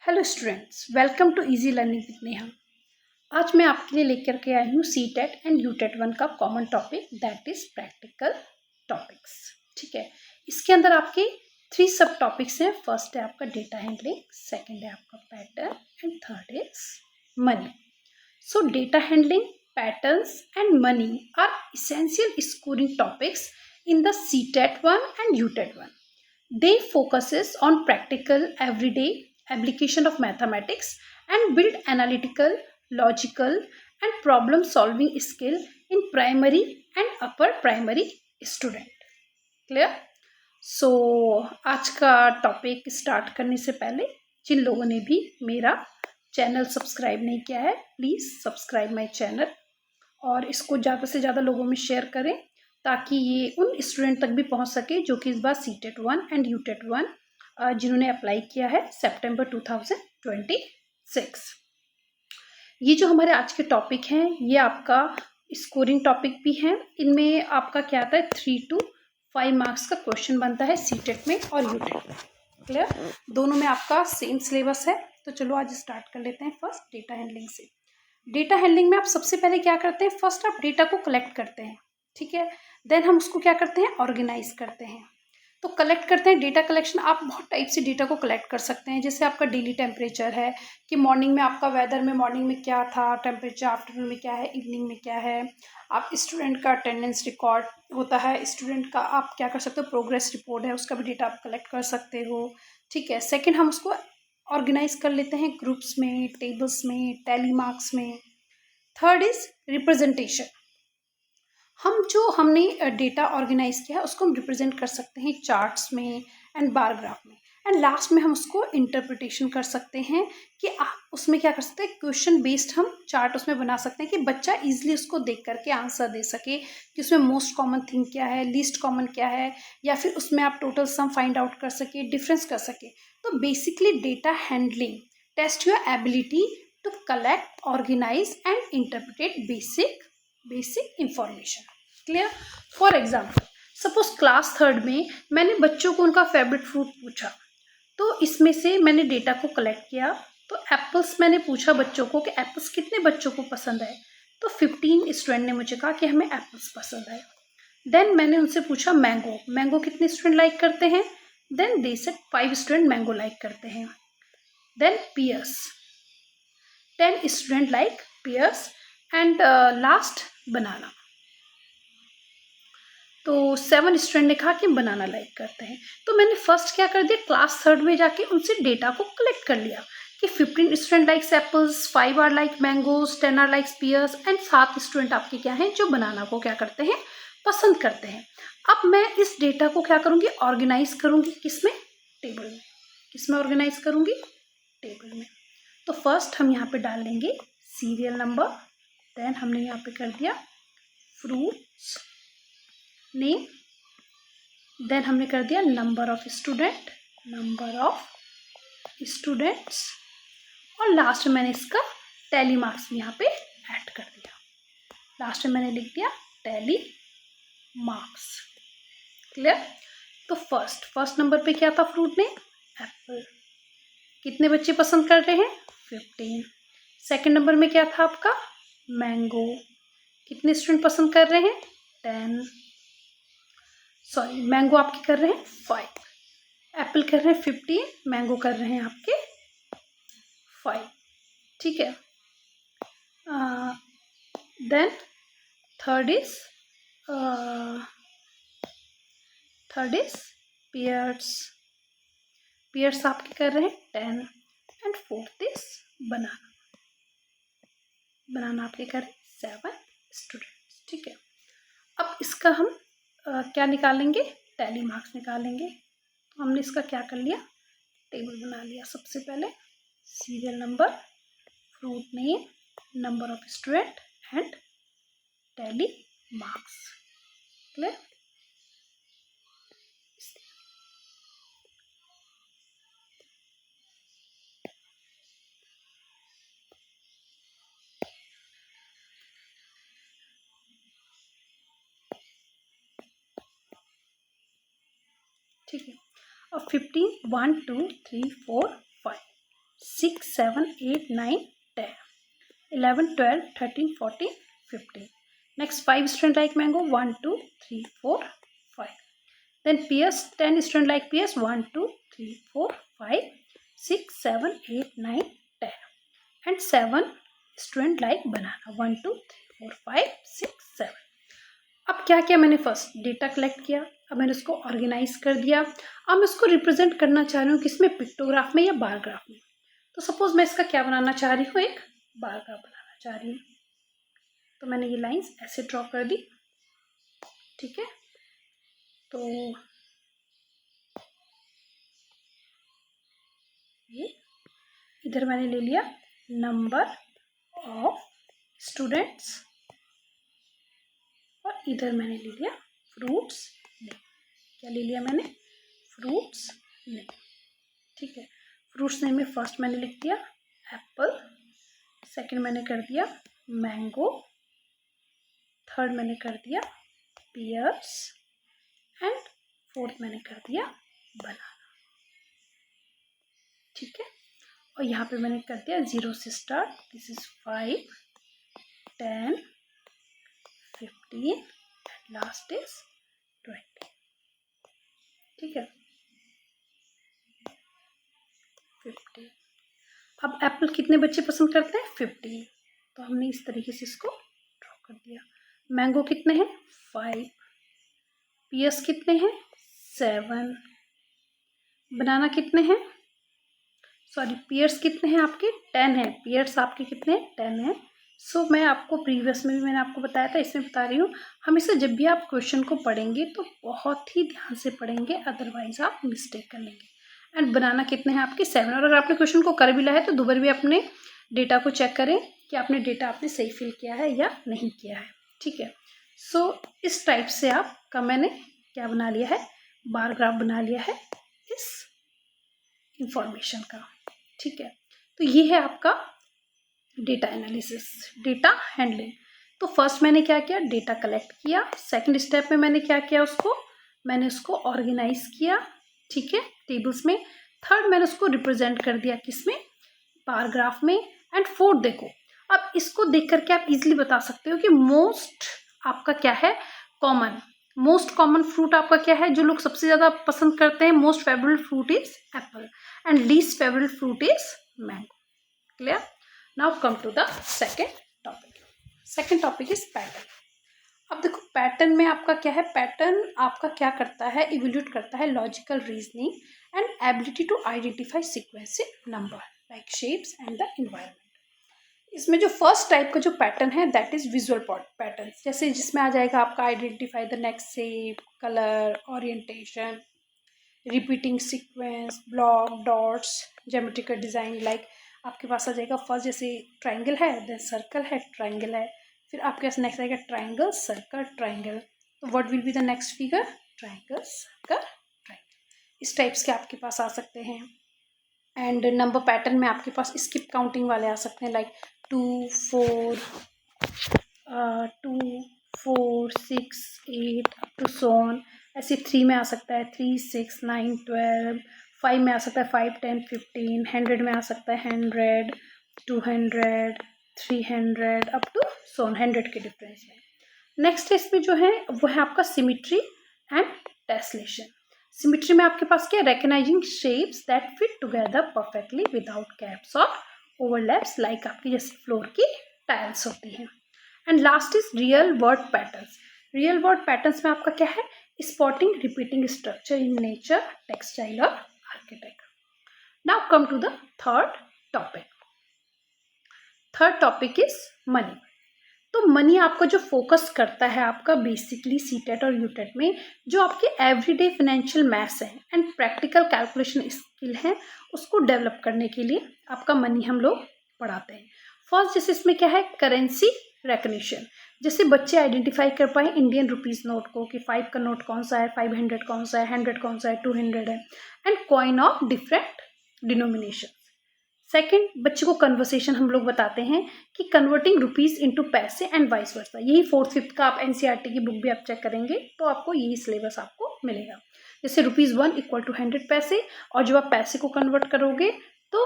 Hello students, welcome to easy learning with Neha. आज मैं आपके लिए लेकर के आई हूँ CTET and UTET 1 का common topic that is practical topics. ठीक है, इसके अंदर आपके 3 सब टॉपिक्स हैं। फर्स्ट है आपका डेटा हैंडलिंग, सेकंड है आपका pattern and third is money. So data handling, patterns and money are essential scoring topics in the CTET 1 and UTET 1. They focuses on practical, everyday application of mathematics and build analytical, logical and problem solving skill in primary and upper primary student. Clear? So आज का topic start करने से पहले जिन लोगों ने भी मेरा channel subscribe नहीं किया है, प्लीज़ सब्सक्राइब माय चैनल और इसको ज़्यादा से ज़्यादा लोगों में शेयर करें ताकि ये उन स्टूडेंट तक भी पहुंच सके जो कि इस बार CTET 1 एंड UTET 1 जिन्होंने अप्लाई किया है सितंबर 2026। ये जो हमारे आज के टॉपिक हैं ये आपका स्कोरिंग टॉपिक भी हैं। इनमें आपका क्या आता है 3 to 5 मार्क्स का क्वेश्चन बनता है CTET में और UTET में। क्लियर? दोनों में आपका सेम सिलेबस है। तो चलो आज स्टार्ट कर लेते हैं फर्स्ट डेटा हैंडलिंग से। डेटा हैंडलिंग में आप सबसे पहले क्या करते हैं, फर्स्ट आप डेटा को कलेक्ट करते हैं। ठीक है, देन हम उसको क्या करते हैं, ऑर्गेनाइज करते हैं। तो कलेक्ट करते हैं, डेटा कलेक्शन आप बहुत टाइप से डेटा को कलेक्ट कर सकते हैं। जैसे आपका डेली टेम्परेचर है कि मॉर्निंग में आपका वेदर में मॉर्निंग में क्या था टेम्परेचर, आफ्टरनून में क्या है, इवनिंग में क्या है। आप स्टूडेंट का अटेंडेंस रिकॉर्ड होता है, स्टूडेंट का आप क्या कर सकते हो, प्रोग्रेस रिपोर्ट है, उसका भी डेटा आप कलेक्ट कर सकते हो। ठीक है, सेकेंड हम उसको ऑर्गेनाइज कर लेते हैं ग्रुप्स में, टेबल्स में, टैली मार्क्स में। Third is representation. जो हमने डेटा ऑर्गेनाइज किया है उसको हम रिप्रेजेंट कर सकते हैं चार्ट्स में एंड बार ग्राफ में। एंड लास्ट में हम उसको इंटरप्रिटेशन कर सकते हैं कि आप उसमें क्या कर सकते हैं, क्वेश्चन बेस्ड हम चार्ट उसमें बना सकते हैं कि बच्चा इजीली उसको देख करके आंसर दे सके कि उसमें मोस्ट कॉमन थिंग क्या है, लीस्ट कॉमन क्या है, या फिर उसमें आप टोटल सम फाइंड आउट कर सके, डिफरेंस कर सके। तो basically data handling test your ability to collect, organise and interpret basic information. Clear? For example suppose class third में मैंने बच्चों को उनका फेवरेट फ्रूट पूछा, तो इसमें से मैंने डेटा को कलेक्ट किया। तो एप्पल्स मैंने पूछा बच्चों को कि एप्पल्स कितने बच्चों को पसंद है, तो 15 स्टूडेंट ने मुझे कहा कि हमें एप्पल्स पसंद है। देन मैंने उनसे पूछा मैंगो कितने स्टूडेंट लाइक करते हैं, then they said 5 student mango like करते हैं। Then pears 10 student like pears and last banana, तो 7 स्टूडेंट ने कहा कि बनाना लाइक करते हैं। तो मैंने फर्स्ट क्या कर दिया, क्लास थर्ड में जाके उनसे डेटा को कलेक्ट कर लिया कि 15 student likes apples, 5 are like mangoes, 10 are likes pears and 7 student आपके क्या हैं जो बनाना को क्या करते हैं, पसंद करते हैं। अब मैं इस डेटा को क्या करूँगी, ऑर्गेनाइज करूँगी किसमें, टेबल में। किसमें ऑर्गेनाइज करूँगी, टेबल में। तो फर्स्ट हम यहाँ पे डाल लेंगे सीरियल नंबर, देन हमने यहाँ पे कर दिया फ्रूट्स नेम, देन हमने कर दिया नंबर ऑफ स्टूडेंट्स और लास्ट में मैंने इसका टैली मार्क्स भी यहाँ पे ऐड कर दिया। लास्ट में मैंने लिख दिया टैली मार्क्स। क्लियर? तो फर्स्ट नंबर पे क्या था फ्रूट में, एप्पल। कितने बच्चे पसंद कर रहे हैं, 15। सेकंड नंबर में क्या था आपका, मैंगो। कितने स्टूडेंट पसंद कर रहे हैं, 10। सॉरी, मैंगो आपके कर रहे हैं 5, एप्पल कर रहे हैं 15, मैंगो कर रहे हैं आपके 5। ठीक है, देन थर्ड इज पियर्स आपके कर रहे हैं 10 एंड फोर्थ इज बनाना आपके कर रहे हैं 7 स्टूडेंट्स। ठीक है, अब इसका हम क्या निकालेंगे, टैली मार्क्स निकालेंगे। तो हमने इसका क्या कर लिया, टेबल बना लिया। सबसे पहले serial number, fruit name, number of student and tally marks. Clear? ठीक है, और 15 1 2 3 4 5 6, 7, 8, 9, 10, 11, 12, 13, 14, 15. Next 5 student like mango, 1, 2, 3, 4, 5. Then pears, 10 student like pears, 1, 2, 3, 4, 5, 6, 7, 8, 9, 10. And 7 student like banana, 1, 2, 3, 4, 5, 6, 7. अब क्या किया मैंने, फर्स्ट डेटा कलेक्ट किया, अब मैंने उसको ऑर्गेनाइज कर दिया। अब मैं उसको रिप्रेजेंट करना चाह रही हूँ किसमें, पिक्टोग्राफ में या बार ग्राफ में। तो सपोज मैं इसका क्या बनाना चाह रही हूँ, एक बार ग्राफ बनाना चाह रही हूँ। तो मैंने ये लाइंस ऐसे ड्रॉ कर दी, ठीक है। तो ये इधर मैंने ले लिया नंबर ऑफ स्टूडेंट्स और इधर मैंने ले लिया फ्रूट्स नेम। क्या ले लिया मैंने, फ्रूट्स नेम, ठीक है। फ्रूट्स नेम में फर्स्ट मैंने लिख दिया एप्पल, सेकंड मैंने कर दिया मैंगो, थर्ड मैंने कर दिया पियर्स एंड फोर्थ मैंने कर दिया बनाना, ठीक है। और यहाँ पे मैंने कर दिया 0 से start, this is 5, 10, 15 and last is 20, ठीक है, 50। अब एप्पल कितने बच्चे पसंद करते हैं, 50, तो हमने इस तरीके से इसको ड्रॉ कर दिया। मैंगो कितने हैं, 5, पियर्स कितने हैं, 7, बनाना कितने हैं, सॉरी पियर्स कितने हैं आपके, 10 हैं, पियर्स आपके कितने हैं, 10 हैं। सो मैं आपको प्रीवियस में भी मैंने आपको बताया था, इसमें बता रही हूँ, हमेशा जब भी आप क्वेश्चन को पढ़ेंगे तो बहुत ही ध्यान से पढ़ेंगे, अदरवाइज आप मिस्टेक कर लेंगे। एंड बनाना कितने हैं आपके, 7। और अगर आपने क्वेश्चन को कर भी लिया है तो दोबारा भी अपने डेटा को चेक करें कि आपने डेटा आपने सही फिल किया है या नहीं किया है, ठीक है। सो इस टाइप से आपका मैंने क्या बना लिया है, बार ग्राफ बना लिया है इस इंफॉर्मेशन का, ठीक है। तो ये है आपका डेटा एनालिसिस, डेटा हैंडलिंग। तो फर्स्ट मैंने क्या किया, डेटा कलेक्ट किया, सेकंड स्टेप में मैंने क्या किया, मैंने उसको ऑर्गेनाइज किया, ठीक है, टेबल्स में। थर्ड मैंने उसको रिप्रेजेंट कर दिया किसमें, बार ग्राफ में। एंड फोर्थ देखो, अब इसको देख करके आप इजीली बता सकते हो कि मोस्ट आपका क्या है, मोस्ट कॉमन फ्रूट आपका क्या है, जो लोग सबसे ज़्यादा पसंद करते हैं, most favourite fruit is apple and least favourite fruit is mango. Clear? Now come to the second topic. Second topic is pattern. अब देखो पैटर्न में आपका क्या है, पैटर्न आपका क्या करता है, इवोल्यूट करता है logical reasoning and ability to identify sequential number like shapes and the environment. इसमें जो फर्स्ट टाइप का जो पैटर्न है दैट इज विजुअल पैटर्न, जैसे जिसमें आ जाएगा आपका identify the next shape, colour, orientation, repeating sequence, block, dots, geometrical design. Like आपके पास आ जाएगा फर्स्ट जैसे ट्राइंगल है, देन सर्कल है, ट्राइंगल है, फिर आपके पास नेक्स्ट आएगा ट्राइंगल, सर्कल, ट्राइंगल। तो what will be the next figure, triangle, circle, triangle. इस टाइप्स के आपके पास आ सकते हैं। एंड नंबर पैटर्न में आपके पास स्किप काउंटिंग वाले आ सकते हैं, like 2, 4, 6, 8 up to so on. ऐसे 3 में आ सकता है 3, 6, 9, 12। 5 में आ सकता है 5, 10, 15। 100 में आ सकता है 100, 200, 300 अप टू सो ऑन, 100 के डिफरेंस में। नेक्स्ट इसमें जो है वो है आपका सिमिट्री एंड टेसलेशन। सिमिट्री में आपके पास क्या, recognising shapes that fit together perfectly without gaps और ओवरलैप्स, लाइक आपकी जैसे फ्लोर की टाइल्स होती हैं। And last is real word patterns. Real word patterns में आपका क्या है, spotting repeating structure in nature, textile और architect. Now come to the third topic. Third topic is money. तो मनी आपका जो फोकस करता है आपका बेसिकली सीटेट और यूटेट में, जो आपके एवरीडे फाइनेंशियल मैथ्स हैं एंड प्रैक्टिकल कैलकुलेशन स्किल हैं, उसको डेवलप करने के लिए आपका मनी हम लोग पढ़ाते हैं। फर्स्ट जैसे इसमें क्या है, करेंसी रिकग्निशन, जैसे बच्चे आइडेंटिफाई कर पाए इंडियन रुपीज़ नोट को कि 5 का नोट कौन सा है, 500 कौन सा है, 100 कौन सा है, 200 है, and coin of different denomination. Second, बच्चे को कन्वर्सेशन हम लोग बताते हैं कि कन्वर्टिंग रुपीज़ इनटू पैसे एंड वाइस वर्सा। यही 4th 5th का आप NCERT की बुक भी आप चेक करेंगे तो आपको यही सिलेबस आपको मिलेगा। जैसे ₹1 = 100 पैसे, और जब आप पैसे को कन्वर्ट करोगे तो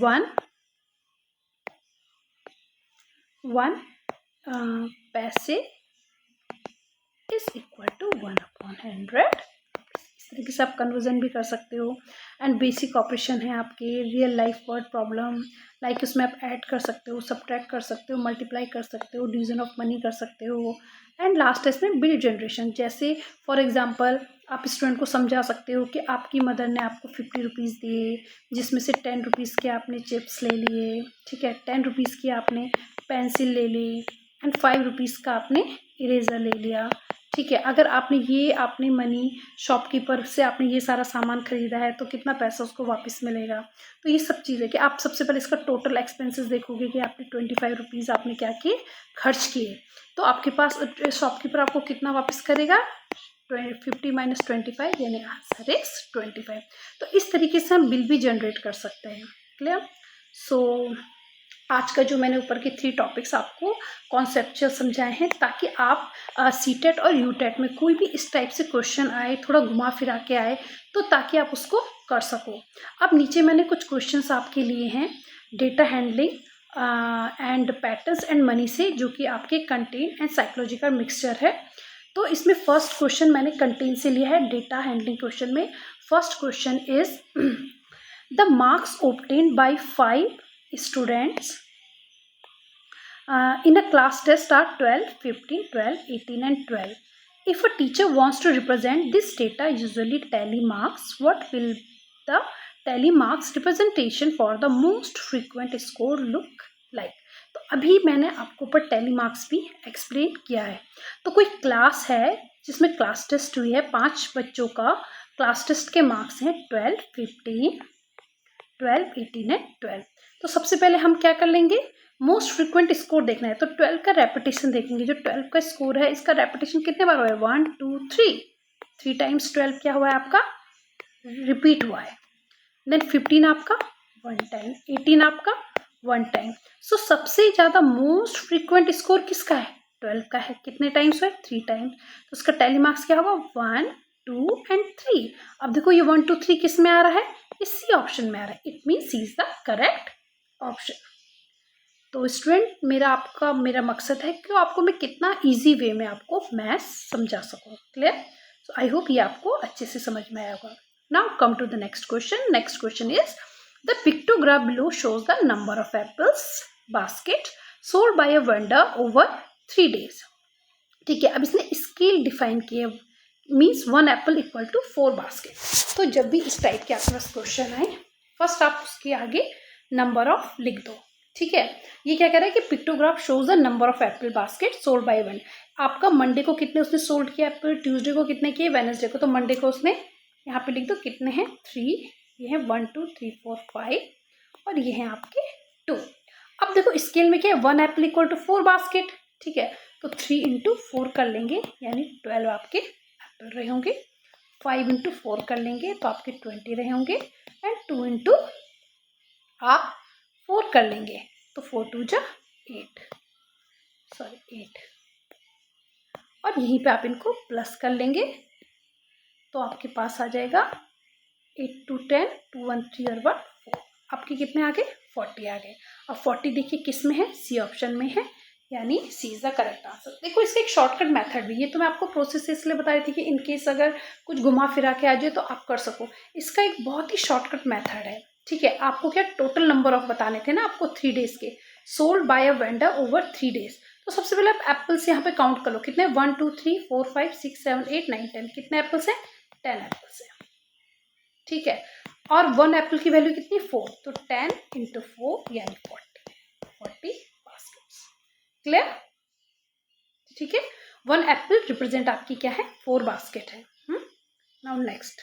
1 1 पैसे इज इक्वल टू 1/100। इस तरीके से आप कन्वर्जन भी कर सकते हो। एंड बेसिक ऑपरेशन है आपके, real life word problem, like उसमें आप ऐड कर सकते हो, सब्ट्रैक्ट कर सकते हो, मल्टीप्लाई कर सकते हो, डिवीजन ऑफ मनी कर सकते हो। एंड लास्ट है इसमें बिल जनरेशन। जैसे फॉर एग्जांपल आप स्टूडेंट को समझा सकते हो कि आपकी मदर ने आपको 50 रुपीज़ दिए, जिसमें से 10 रुपीज़ के आपने चिप्स ले लिए, ठीक है, 10 रुपीज़ की आपने पेंसिल ले ली एंड 5 रुपीज़ का आपने इरेज़र ले लिया, ठीक है। अगर आपने मनी शॉपकीपर से आपने ये सारा सामान खरीदा है तो कितना पैसा उसको वापस मिलेगा। तो ये सब चीज़ है कि आप सबसे पहले इसका टोटल एक्सपेंसेस देखोगे कि आपने 25 रुपीज़ आपने क्या किए, खर्च किए, तो आपके पास शॉपकीपर आपको कितना वापस करेगा, 50 माइनस 25, यानी आंसर इज 25। तो इस तरीके से हम बिल भी जनरेट कर सकते हैं। क्लियर? सो आज का जो मैंने ऊपर के 3 टॉपिक्स आपको कॉन्सेप्चुअल समझाए हैं, ताकि आप सीटेट और यूटेट में कोई भी इस टाइप से क्वेश्चन आए, थोड़ा घुमा फिरा के आए, तो ताकि आप उसको कर सको। अब नीचे मैंने कुछ क्वेश्चंस आपके लिए हैं data handling and patterns and money से, जो कि आपके कंटेन एंड साइकोलॉजिकल मिक्सचर है। तो इसमें फर्स्ट क्वेश्चन मैंने कंटेन से लिया है। डेटा हैंडलिंग क्वेश्चन में first question is the marks obtained by 5 students in a class test are 12, 15, 12, 18 and 12. If a teacher wants to represent this data, usually tally marks, what will the tally marks representation for the most frequent score look like? तो अभी मैंने आपको ऊपर tally marks भी explain किया है। तो कोई क्लास है जिसमें क्लास टेस्ट हुई है, 5 बच्चों का क्लास टेस्ट के मार्क्स हैं 12, 15, 12, 18 एंड 12। तो सबसे पहले हम क्या कर लेंगे, मोस्ट फ्रिक्वेंट स्कोर देखना है, तो 12 का रेपिटेशन देखेंगे। जो 12 का स्कोर है, इसका रेपिटेशन कितने बार हुआ है, 1 2 3, 3 टाइम्स 12 क्या हुआ है आपका, रिपीट हुआ है। देन 15 आपका 1 टाइम, 18 आपका 1 टाइम। सो सबसे ज़्यादा मोस्ट फ्रिक्वेंट स्कोर किसका है, 12 का है। कितने टाइम्स हुआ है, 3 टाइम्स। तो उसका टैली मार्क्स क्या होगा, 1 2 एंड 3। अब देखो ये 1 2 3 किस में आ रहा है, इसी ऑप्शन में आ रहा है। It mean C is the correct option. तो स्टूडेंट मेरा मकसद है कि आपको मैं कितना इजी वे में आपको मैथ्स समझा सकूं। क्लियर? सो आई होप ये आपको अच्छे से समझ में आया होगा। Now come to the next question. Next question is the pictograph below shows the number of apples basket sold by a vendor over 3 days। ठीक है, अब इसने स्केल डिफाइन किए, means 1 apple equal to 4 basket. तो जब भी इस type के आपके पास क्वेश्चन आए, फर्स्ट आप उसके आगे नंबर ऑफ लिख दो। ठीक है, ये क्या कह रहा है कि pictograph shows the number of Apple basket sold by one. आपका मंडे को कितने उसने सोल्ड किया एप्पल, ट्यूसडे को कितने किए, वेडनेसडे को। तो मंडे को उसने यहाँ पे लिख दो कितने हैं, 3, ये है 1 2 3 4 5 और ये हैं आपके 2। अब देखो स्केल में क्या है, 1 एप्पल इक्वल टू 4 बास्केट। ठीक है, तो 3 इंटू 4 कर लेंगे, यानी 12 आपके एप्पल रहे होंगे। 5 इंटू 4 कर लेंगे तो आपके 20 रहे होंगे। एंड 2 इंटू आप 4 कर लेंगे तो 4 2 जा 8, सॉरी 8, और यहीं पे आप इनको प्लस कर लेंगे तो आपके पास आ जाएगा 8 2 10, 2 1 3 और 1 4। आपके कितने आ गए, 40 आ गए। अब 40 देखिए किस में है, सी ऑप्शन में है, यानी C is the correct answer. देखो इसका एक शॉर्टकट मेथड भी, ये तो मैं आपको प्रोसेस इसलिए बता रही थी कि इनकेस अगर कुछ घुमा फिरा के आ जाए तो आप कर सको। इसका एक बहुत ही शॉर्टकट मेथड है। ठीक है, आपको क्या टोटल नंबर ऑफ बताने थे ना आपको 3 days के, sold by a vendor over 3 days। तो सबसे पहले आप एप्पल्स यहाँ पे काउंट कर लो, कितने 1 2 3 4 5 6 7 8 9 10, कितने एप्पल्स हैं, 10 एप्पल्स हैं। ठीक है, और 1 एप्पल की वैल्यू कितनी, 4, तो 10 इंटू 4 यानी 40 बास्केट्स। क्लियर? ठीक है, 1 एप्पल रिप्रेजेंट आपकी क्या है, 4 बास्केट है। नाउ नेक्स्ट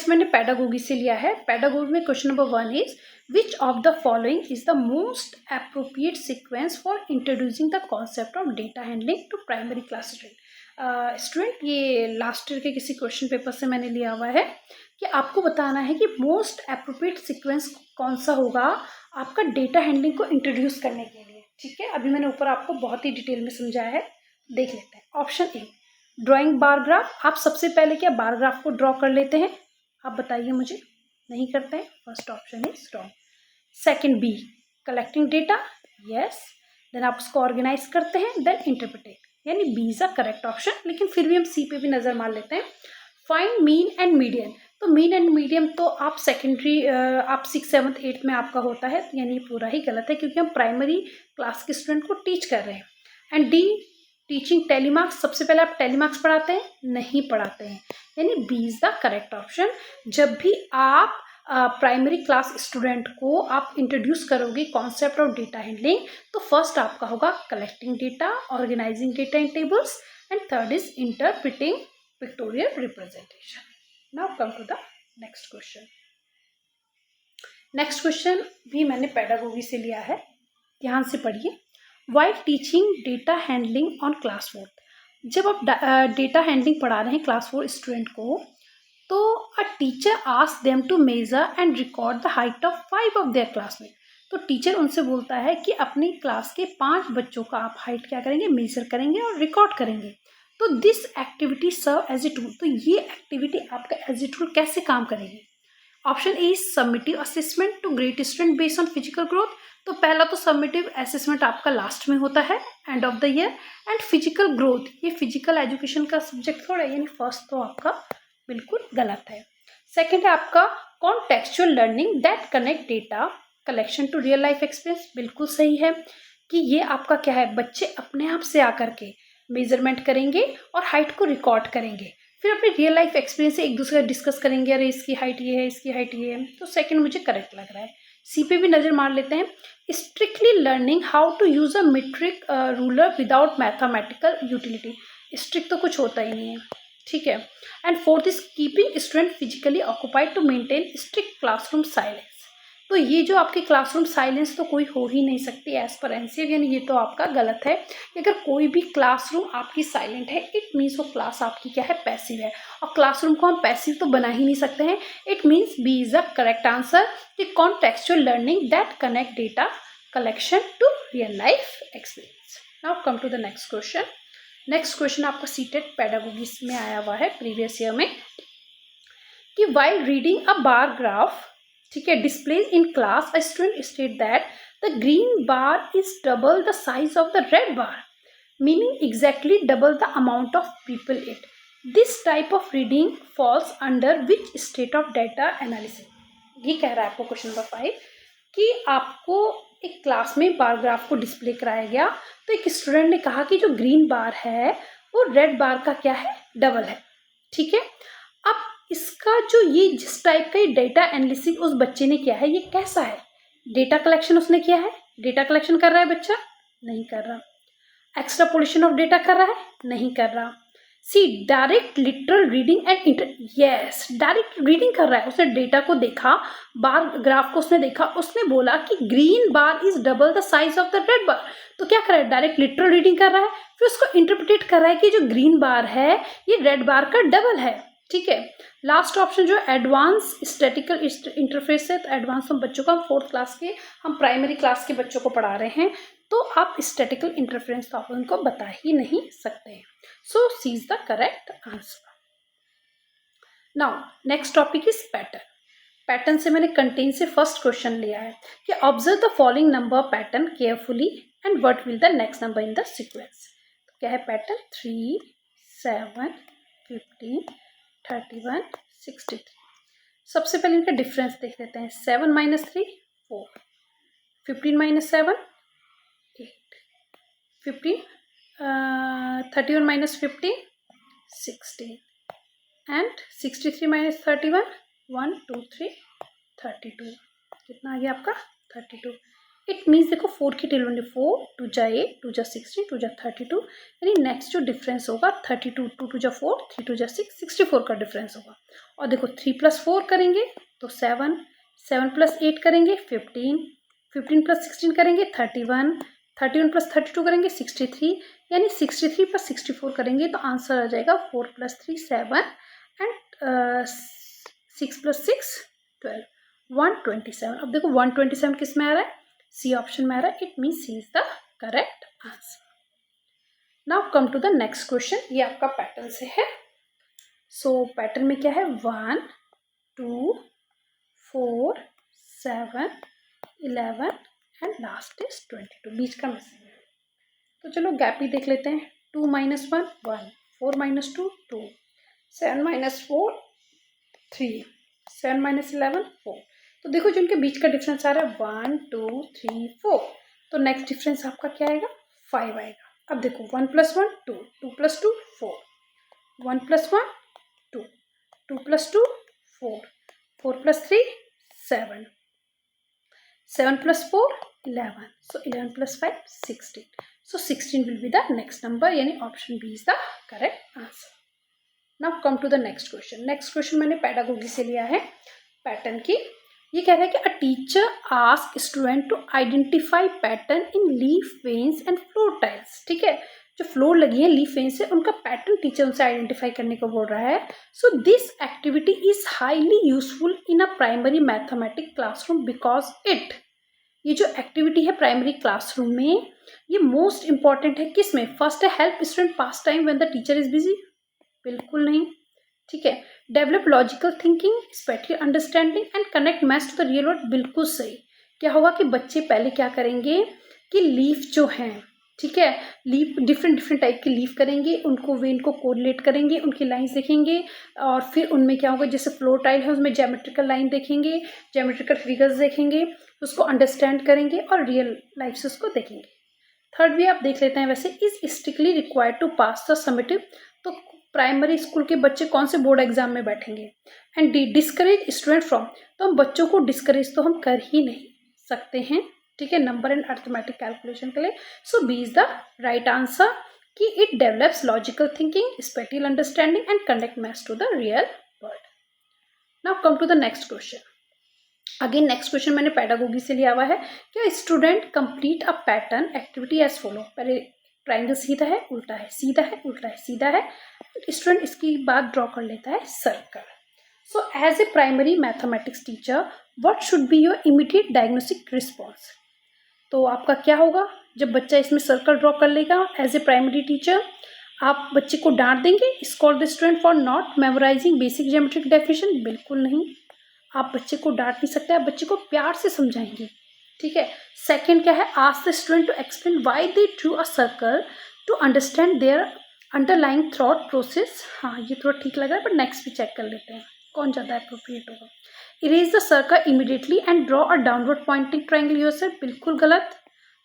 मैंने पेडागोगी से लिया है। पेडागोगी में question number 1 is which of the following is the most appropriate sequence for introducing the concept of data handling to primary class student. Student ये लास्ट ईयर के किसी question paper से मैंने लिया हुआ है कि आपको बताना है कि मोस्ट अप्रोप्रिएट सीक्वेंस कौन सा होगा आपका डेटा हैंडलिंग को इंट्रोड्यूस करने के लिए। ठीक है, अभी मैंने ऊपर आपको बहुत ही डिटेल में समझाया है, देख लेते हैं। Option A drawing bar graph. आप सबसे पहले क्या बार ग्राफ को ड्रॉ कर लेते हैं, आप बताइए मुझे, नहीं करते हैं, first option is wrong. Second B collecting data, yes. Then आप उसको ऑर्गेनाइज करते हैं, देन इंटरप्रिटेट, यानी B is a correct option. लेकिन फिर भी हम सी पे भी नजर मार लेते हैं। फाइंड मीन एंड मीडियन, तो मीन एंड मीडियम तो आप सेकेंडरी आप 6, 7, 8 में आपका होता है, यानी पूरा ही गलत है क्योंकि हम प्राइमरी क्लास के स्टूडेंट को टीच कर रहे हैं। एंड डी टीचिंग टेलीमार्क्स, सबसे पहले आप टेलीमार्क्स पढ़ाते हैं, नहीं पढ़ाते हैं, यानी B is the correct option. जब भी आप प्राइमरी क्लास स्टूडेंट को आप इंट्रोड्यूस करोगे कॉन्सेप्ट ऑफ डेटा हैंडलिंग, तो फर्स्ट आपका होगा collecting data, organising data in tables, and third is interpreting pictorial representation. Now come to the next question. Next question भी मैंने पेडागोगी से लिया है, ध्यान से पढ़िए। While teaching data handling on class 4, जब आप डेटा हैंडलिंग पढ़ा रहे हैं क्लास 4 स्टूडेंट को, तो a teacher ask them to measure and record the height of 5 of their classmate, तो टीचर उनसे बोलता है कि अपनी क्लास के 5 बच्चों का आप हाइट क्या करेंगे, मेजर करेंगे और रिकॉर्ड करेंगे। तो this activity serve as a tool, तो ये एक्टिविटी आपका एज ए टूल कैसे काम करेगी। Option A is summative assessment to grade student based on physical growth, तो पहला तो सबमिटिव असेसमेंट आपका लास्ट में होता है end of the year, and physical growth ये फिजिकल एजुकेशन का सब्जेक्ट थोड़ा है, यानी फर्स्ट तो आपका बिल्कुल गलत है। सेकंड है आपका contextual learning that connect data collection to real life experience, बिल्कुल सही है कि ये आपका क्या है, बच्चे अपने आप से आकर के मेजरमेंट करेंगे और हाइट को रिकॉर्ड करेंगे, फिर अपने रियल लाइफ एक्सपीरियंस से एक दूसरे का डिस्कस करेंगे, अरे इसकी हाइट ये है, इसकी हाइट ये है, तो सेकंड मुझे करेक्ट लग रहा है। सी पे भी नजर मार लेते हैं। Strictly learning how to use a metric ruler without mathematical utility, strict तो कुछ होता ही नहीं है, ठीक है। And fourth is keeping student physically occupied to maintain strict classroom silence, तो ये जो आपके क्लासरूम साइलेंस तो कोई हो ही नहीं सकती एज पर एनसीईआरटी, यानी ये तो आपका गलत है। अगर कोई भी क्लासरूम आपकी साइलेंट है, इट मीन्स वो क्लास आपकी क्या है, पैसिव है, और क्लासरूम को हम पैसिव तो बना ही नहीं सकते हैं। It means B is the correct answer, the contextual learning that connect data collection to real life experience. Now come to the next question. Next question आपका सीटेट पेडागोगी में आया हुआ है प्रीवियस ईयर में, कि while reading a bar graph, ठीक है, displays in class, a student state that the green bar is double the size of the red bar, meaning exactly double the amount of people it, this type of reading falls under which state of data analysis. ये कह रहा है आपको question number 5 कि आपको एक class में bar graph को डिस्प्ले कराया गया, तो एक स्टूडेंट ने कहा कि जो ग्रीन बार है वो रेड बार का क्या है, डबल है, ठीक है। अब इसका जो ये जिस टाइप का ये डेटा एनालिसिस उस बच्चे ने किया है, ये कैसा है, डेटा कलेक्शन उसने किया है, डेटा कलेक्शन कर रहा है बच्चा, नहीं कर रहा। एक्सट्रापोलेशन ऑफ डेटा कर रहा है, नहीं कर रहा। C direct literal reading and yes, direct reading कर रहा है, उसने डेटा को देखा, बार ग्राफ को उसने देखा, उसने बोला कि green bar is double the size of the red bar, तो क्या कर रहा है, डायरेक्ट लिटरल रीडिंग कर रहा है, फिर उसको इंटरप्रिटेट कर रहा है कि जो ग्रीन बार है ये रेड बार का डबल है, ठीक है। लास्ट ऑप्शन जो एडवांस स्टैटिकल इंटरफेस है, तो एडवांस हम बच्चों को, हम 4th क्लास के, हम प्राइमरी क्लास के बच्चों को पढ़ा रहे हैं, तो आप स्टैटिकल इंटरफेरेंस तो आप उनको बता ही नहीं सकते हैं। So C is the correct answer. Now next topic is pattern. Pattern से मैंने कंटेन से फर्स्ट क्वेश्चन लिया है कि observe the following number pattern carefully and what will the next number in the sequence. तो क्या है पैटर्न, 3, 7, 15, 31, 63। सबसे पहले इनका डिफरेंस देख लेते हैं। 7 - 3 4, 15 - 7 8, 15 31 - 15 16, एंड 63 - 31 1 2 3 32। कितना आ गया आपका 32। इट मीन्स देखो 4 की टेल 4 2 जा 8 2 जा 16 2 जा 32, यानी नेक्स्ट जो डिफरेंस होगा 32 2 2 जा 4 3 2 जा 6 64 का डिफरेंस होगा। और देखो 3 + 4 करेंगे तो 7 7 + 8 करेंगे 15 15 + 16 करेंगे 31 31 + 32 करेंगे 63, यानी 63 + 64 करेंगे तो आंसर आ जाएगा 4 + 3 7 एंड 6 + 6 12 127। अब देखो 127 किस में आ रहा है, सी ऑप्शन में आ रहा है, it mean C is the correct answer. Now come to the next question, ये आपका पैटर्न से है। सो पैटर्न में क्या है, 1 2 4 7 11 एंड लास्ट इज 22, बीच का मिसिंग है। तो चलो गैप ही देख लेते हैं। 2 - 1 1, 4 - 2 2, 7 - 4 3, 7 - 11 4। तो देखो जो उनके बीच का डिफरेंस आ रहा है 1 2 3 4, तो नेक्स्ट डिफरेंस आपका क्या आएगा 5 आएगा। अब देखो 1 + 1 2, 2 + 2 4, 1 + 1 2, 2 + 2 4, 4 + 3 7, 7 + 4 11, so 11 + 5 16, so 16 will be the next number, यानी option B is the correct answer. Now come to the next question. Next question मैंने पेडागोगी से लिया है, पैटर्न की। ये कह रहा है कि a teacher ask student to identify pattern in leaf veins and floor tiles. ठीक है, जो फ्लोर लगी है लीफ वेन्स से उनका पैटर्न टीचर उनसे आइडेंटिफाई करने को बोल रहा है। So this activity is highly useful in a primary mathematics classroom because it, ये जो एक्टिविटी है प्राइमरी क्लासरूम में ये मोस्ट इंपॉर्टेंट है किस में? फर्स्ट है help student pass time when the teacher is busy, बिल्कुल नहीं। ठीक है, develop logical thinking, special understanding and connect maths to the real world, बिल्कुल सही। क्या होगा कि बच्चे पहले क्या करेंगे कि लीफ जो हैं, ठीक है, लीफ डिफरेंट डिफरेंट टाइप की लीफ करेंगे, उनको वेन को कोरिलेट करेंगे, उनकी लाइंस देखेंगे और फिर उनमें क्या होगा जैसे फ्लोर टाइल है उसमें ज्योमेट्रिकल लाइन देखेंगे, ज्योमेट्रिकल फिगर्स देखेंगे, उसको अंडरस्टैंड करेंगे और रियल लाइफ से उसको देखेंगे। थर्ड भी आप देख लेते हैं, वैसे is strictly required to pass the summative, तो प्राइमरी स्कूल के बच्चे कौन से बोर्ड एग्जाम में बैठेंगे। And D discourage student from, तो हम बच्चों को डिस्करेज तो हम कर ही नहीं सकते हैं, ठीक है, नंबर एंड अर्थमेटिक कैलकुलेशन के लिए। So B is the right answer कि it develops logical thinking, special understanding and connect maths to the real world. Now come to the next question. Again next question मैंने pedagogy से लिया हुआ है। क्या student complete a pattern activity as follow, पहले triangle सीधा है उल्टा है, सीधा है उल्टा है, सीधा है, स्टूडेंट इसकी बाद ड्रॉ कर लेता है circle. So as a primary mathematics teacher what should be your immediate diagnostic response, तो आपका क्या होगा जब बच्चा इसमें सर्कल ड्रॉ कर लेगा एज ए प्राइमरी टीचर, आप बच्चे को डांट देंगे, scold the student for not memorising basic geometric definition, बिल्कुल नहीं, आप बच्चे को डांट नहीं सकते, आप बच्चे को प्यार से समझाएंगे। ठीक है, सेकंड क्या है, ask the student to explain why they drew a circle to understand their underlying thought process. हाँ ये थोड़ा ठीक लग रहा है, पर नेक्स्ट भी चेक कर लेते हैं कौन ज़्यादा अप्रोप्रिएट होगा। Erase the circle immediately and draw a downward pointing triangle yourself, बिल्कुल गलत,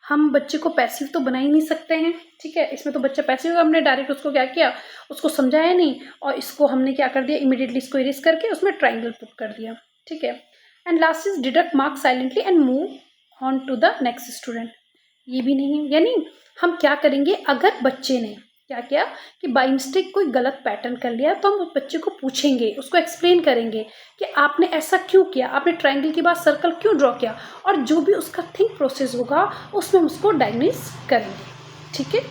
हम बच्चे को पैसिव तो बना ही नहीं सकते हैं। ठीक है, इसमें तो बच्चा पैसिव होगा, हमने डायरेक्ट उसको क्या किया, उसको समझाया नहीं और इसको हमने क्या कर दिया, इमीडिएटली इसको इरेज करके उसमें ट्राइंगल पुट कर दिया। ठीक है, and last is deduct marks silently and move on to the next student, ये भी नहीं है। यानी हम क्या करेंगे, अगर बच्चे ने क्या किया कि बाई मिस्टेक कोई गलत पैटर्न कर लिया तो हम उस बच्चे को पूछेंगे, उसको एक्सप्लेन करेंगे कि आपने ऐसा क्यों किया, आपने ट्राइंगल के बाद सर्कल क्यों ड्रॉ किया, और जो भी उसका थिंक प्रोसेस होगा उसमें हम उसको डायग्नोस करेंगे। ठीक है,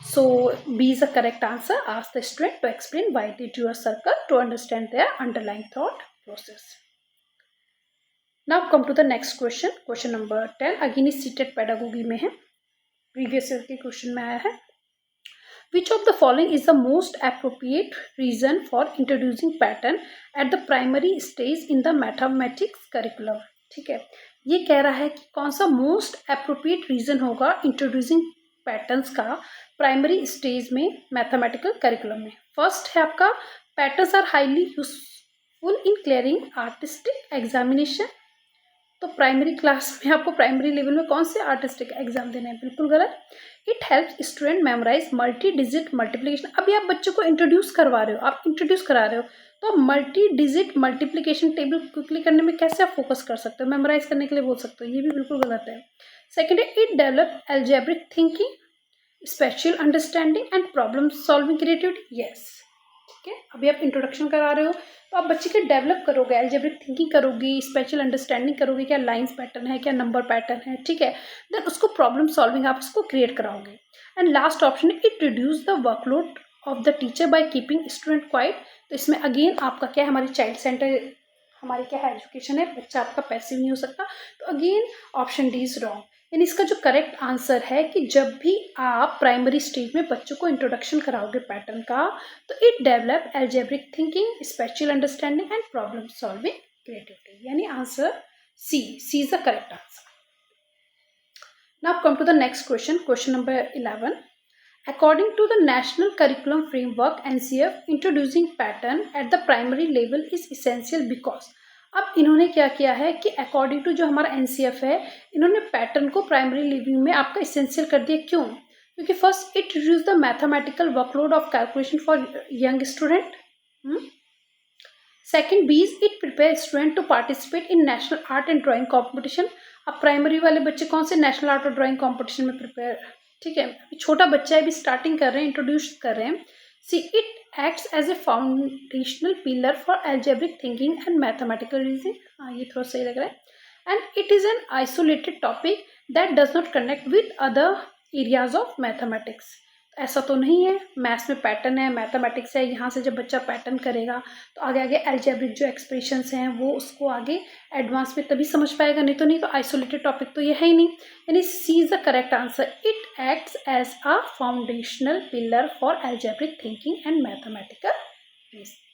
so B is the correct answer, ask the student to explain why they drew a circle to understand their underlying thought process. Now come to the next question, question number 10 again is cited pedagogy में है, previous year के question में आया है। Which of the following is the most appropriate reason for introducing pattern at the primary stage in the mathematics curriculum? ठीक है, ये कह रहा है कि कौन सा मोस्ट अप्रोप्रिएट रीजन होगा इंट्रोड्यूसिंग पैटर्न्स का प्राइमरी स्टेज में मैथमेटिकल करिकुलम में। फर्स्ट है आपका, patterns are highly useful in clearing artistic examination, तो प्राइमरी क्लास में आपको प्राइमरी लेवल में कौन से आर्टिस्टिक एग्जाम देने हैं, बिल्कुल गलत। It help student memorize multi digit multiplication, अभी आप बच्चों को इंट्रोड्यूस करवा रहे हो, आप इंट्रोड्यूस करा रहे हो, तो multi digit multiplication table quickly करने में कैसे आप फोकस कर सकते हो, मेमोराइज करने के लिए बोल सकते हो, ये भी बिल्कुल गलत है। सेकेंड है, it develop algebraic thinking, special understanding and problem solving creativity, yes. ठीक है, अभी आप इंट्रोडक्शन करा रहे हो तो आप बच्चे के डेवलप करोगे, एल्जेब्रिक थिंकिंग करोगे, स्पेशल अंडरस्टैंडिंग करोगे, क्या लाइंस पैटर्न है, क्या नंबर पैटर्न है, ठीक है, देन उसको प्रॉब्लम सॉल्विंग आप उसको क्रिएट कराओगे। एंड लास्ट ऑप्शन है, it reduce the workload of the teacher by keeping student quite, तो इसमें अगेन आपका क्या है, हमारी चाइल्ड सेंटर हमारी क्या है एजुकेशन है, बच्चा आपका पैसिव नहीं हो सकता, तो again option D is wrong. यानी इसका जो करेक्ट आंसर है कि जब भी आप प्राइमरी स्टेज में बच्चों को इंट्रोडक्शन कराओगे पैटर्न का, तो it develop algebraic thinking, special understanding and problem solving creativity, यानी answer C is the correct answer. Now come to the next question, question number 11. According to the National Curriculum Framework (NCF), introducing pattern at the primary level is essential because. अब इन्होंने क्या किया है कि according to जो हमारा NCF है, इन्होंने पैटर्न को प्राइमरी लेवल में आपका इसेंशियल कर दिया. क्यों? क्योंकि first it reduce the mathematical workload of calculation for young student. Second B is it prepare student to participate in national art and drawing competition. अब प्राइमरी वाले बच्चे कौन से नेशनल आर्ट और ड्राइंग कॉम्पिटिशन में प्रिपेयर, ठीक है, अभी छोटा बच्चा है, अभी स्टार्टिंग कर रहे हैं, इंट्रोड्यूस कर रहे हैं. C it acts as a foundational pillar for algebraic thinking and mathematical reasoning. हाँ, ये थोड़ा सही लग रहा है. And it is an isolated topic that does not connect with other areas of mathematics. ऐसा तो नहीं है, मैथ्स में पैटर्न है, मैथमेटिक्स है, यहाँ से जब बच्चा पैटर्न करेगा तो आगे आगे एल्जेब्रिक जो एक्सप्रेशंस हैं वो उसको आगे एडवांस में तभी समझ पाएगा, नहीं तो आइसोलेटेड टॉपिक तो ये है ही नहीं. यानी C is the correct answer. It acts as a foundational pillar for algebraic thinking and mathematical reasoning.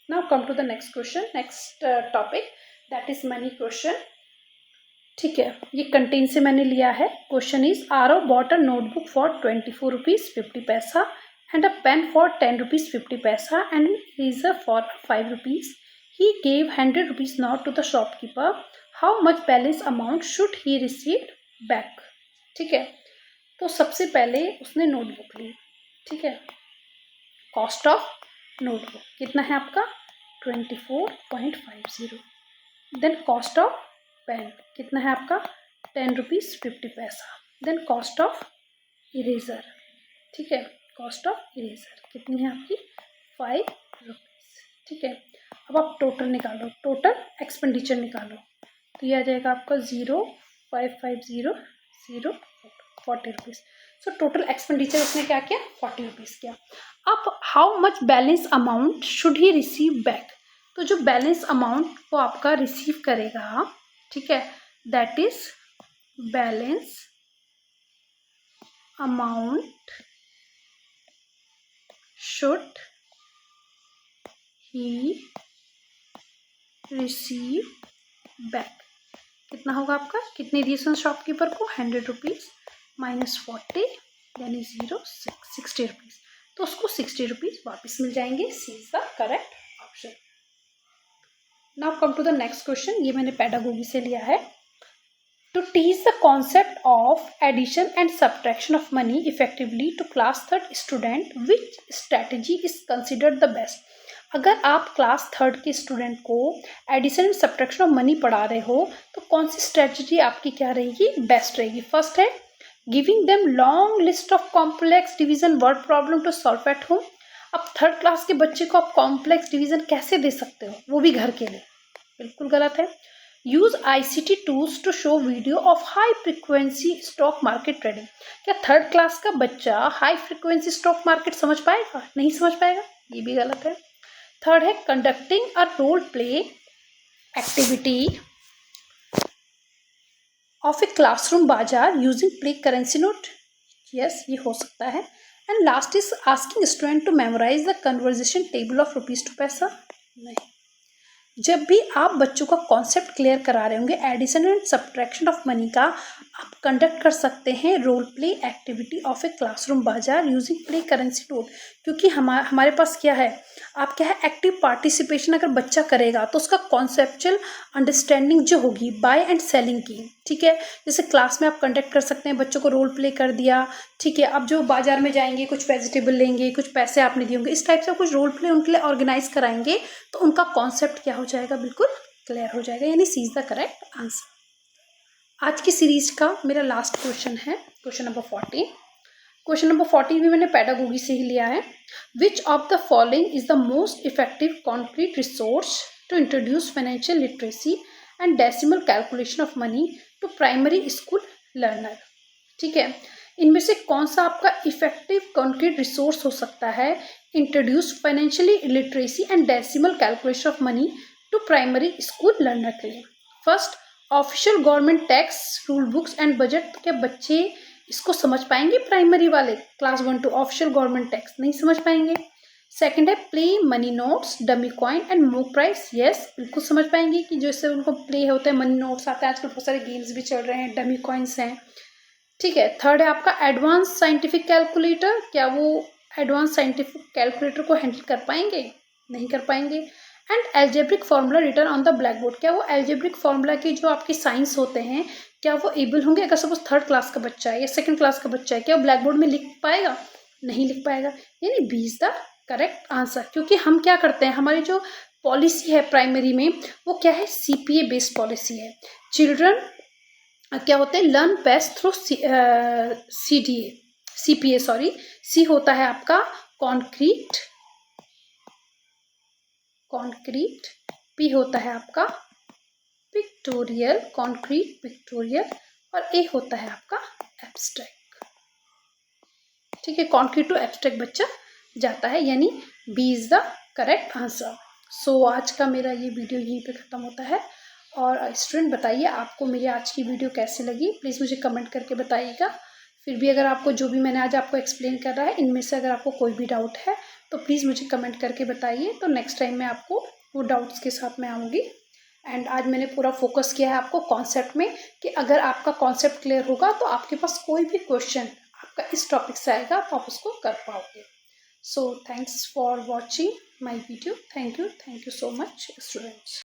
Now come to the next question, next topic that is money question. ठीक है, ये content से मैंने लिया है. Question is Aarav bought a notebook for 24 rupees 50 paisa and a pen for 10 rupees 50 paisa and eraser for 5 rupees. He gave 100 rupees note to the shopkeeper. How much balance amount should he receive back. ठीक है, तो सबसे पहले उसने notebook ली. ठीक है, cost of notebook कितना है आपका 24.50. देन कॉस्ट ऑफ पेन कितना है आपका 10 रुपीज 50 पैसा. देन कॉस्ट ऑफ इरेजर, ठीक है, कॉस्ट ऑफ इरेजर कितनी है आपकी 5 रुपीज. ठीक है, अब आप टोटल निकालो, टोटल एक्सपेंडिचर निकालो, तो ये आ जाएगा आपका 0.5500 40 रुपीज. सो टोटल एक्सपेंडिचर उसने क्या किया 40 रुपीज किया. अब how much balance amount should he receive back. तो जो बैलेंस अमाउंट वो आपका रिसीव करेगा, ठीक है, that is balance amount should he receive back. कितना होगा आपका, कितने दिए शॉपकीपर को 100 रुपीज माइनस 40 यानी 60 रुपीज. तो उसको 60 रुपीज वापस मिल जाएंगे. C is the correct option. Now come to the next question. ये मैंने पेडागोगी से लिया है. To teach the concept of addition and subtraction of money effectively to class 3rd student which strategy is considered the best. अगर आप class 3rd के student को addition and subtraction of money पढ़ा रहे हो तो कौन सी स्ट्रैटेजी आपकी क्या रहेगी, बेस्ट रहेगी. फर्स्ट है giving them long list of complex division word problem to solve at home. अब 3rd क्लास के बच्चे को आप कॉम्प्लेक्स डिवीजन कैसे दे सकते हो, वो भी घर के लिए, बिल्कुल गलत है. Use ICT tools to show video of high frequency stock market trading. क्या 3rd क्लास का बच्चा हाई फ्रिक्वेंसी स्टॉक मार्केट समझ पाएगा, नहीं समझ पाएगा, ये भी गलत है. थर्ड है conducting a role play activity of a classroom बाजार using play currency note. Yes, ये हो सकता है. And last is asking student to memorise the conversion table of rupees to paisa. नहीं, जब भी आप बच्चों का कॉन्सेप्ट क्लियर करा रहे होंगे addition and subtraction of money का, आप कंडक्ट कर सकते हैं role play activity of a classroom बाजार यूजिंग प्ले करेंसी नोट. क्योंकि हमारे पास क्या है, आप क्या है एक्टिव पार्टिसिपेशन अगर बच्चा करेगा तो उसका कॉन्सेप्चुअल अंडरस्टैंडिंग जो होगी बाय एंड सेलिंग की, ठीक है, जैसे क्लास में आप कंडक्ट कर सकते हैं, बच्चों को रोल प्ले कर दिया, ठीक है, अब जो बाजार में जाएंगे कुछ वेजिटेबल लेंगे, कुछ पैसे आपने दिए होंगे, इस टाइप से कुछ रोल प्ले उनके लिए ऑर्गेनाइज कराएंगे तो उनका कॉन्सेप्ट क्या हो जाएगा, बिल्कुल क्लियर हो जाएगा. यानी C is the correct answer. आज की सीरीज का मेरा लास्ट क्वेश्चन है क्वेश्चन नंबर 14. क्वेश्चन नंबर 14 भी मैंने पेडागोगी से ही लिया है. Which of the following is the most effective concrete resource to introduce financial literacy and decimal calculation of money to primary school learner. ठीक है, इनमें से कौन सा आपका इफेक्टिव कॉन्क्रीट रिसोर्स हो सकता है introduce financially literacy and decimal calculation of money to primary school learner के लिए. First, official government tax rule books and budget के बच्चे इसको समझ पाएंगे, प्राइमरी वाले class 1 to official government tax नहीं समझ पाएंगे. सेकंड है play money notes dummy coin and mock price. Yes, बिल्कुल समझ पाएंगे कि जैसे उनको प्ले होता है, मनी नोट्स आते हैं, आजकल बहुत सारे गेम्स भी चल रहे हैं, डमी कॉइन्स हैं. ठीक है। थर्ड है आपका एडवांस साइंटिफिक कैलकुलेटर, क्या वो एडवांस साइंटिफिक कैलकुलेटर को हैंडल कर पाएंगे? नहीं कर पाएंगे। And algebraic formula written on the blackboard, क्या वो एल्जेब्रिक फार्मूला के जो आपके साइंस होते हैं क्या वो एबल होंगे? अगर सपोज थर्ड क्लास का बच्चा है या सेकंड क्लास का बच्चा है, क्या वो ब्लैक बोर्ड में लिख पाएगा? नहीं लिख पाएगा। यानी B is the correct answer. क्योंकि हम क्या करते हैं, हमारी जो पॉलिसी है प्राइमरी में वो क्या है, सीपीए बेस्ड पॉलिसी है। चिल्ड्रन क्या होते हैं, learn best through CDA CPA sorry. C होता है आपका कॉन्क्रीट कॉन्क्रीट, पी होता है आपका पिक्टोरियल कॉन्क्रीट पिक्टोरियल, और ए होता है आपका एब्स्ट्रैक्ट। ठीक है, कॉन्क्रीट टू एब्स्ट्रैक्ट बच्चा जाता है, यानी B is the correct answer. So आज का मेरा ये वीडियो यहीं पे ख़त्म होता है। और स्टूडेंट बताइए आपको मेरी आज की वीडियो कैसी लगी, प्लीज़ मुझे कमेंट करके बताइएगा। फिर भी अगर आपको जो भी मैंने आज आपको एक्सप्लेन कर रहा है इनमें से अगर आपको कोई भी डाउट है तो प्लीज़ मुझे कमेंट करके बताइए, तो नेक्स्ट टाइम मैं आपको वो डाउट्स के साथ मैं आऊँगी। एंड आज मैंने पूरा फोकस किया है आपको कॉन्सेप्ट में, कि अगर आपका कॉन्सेप्ट क्लियर होगा तो आपके पास कोई भी क्वेश्चन आपका इस टॉपिक से आएगा तो आप उसको कर पाओगे। So thanks for watching my video. Thank you so much students.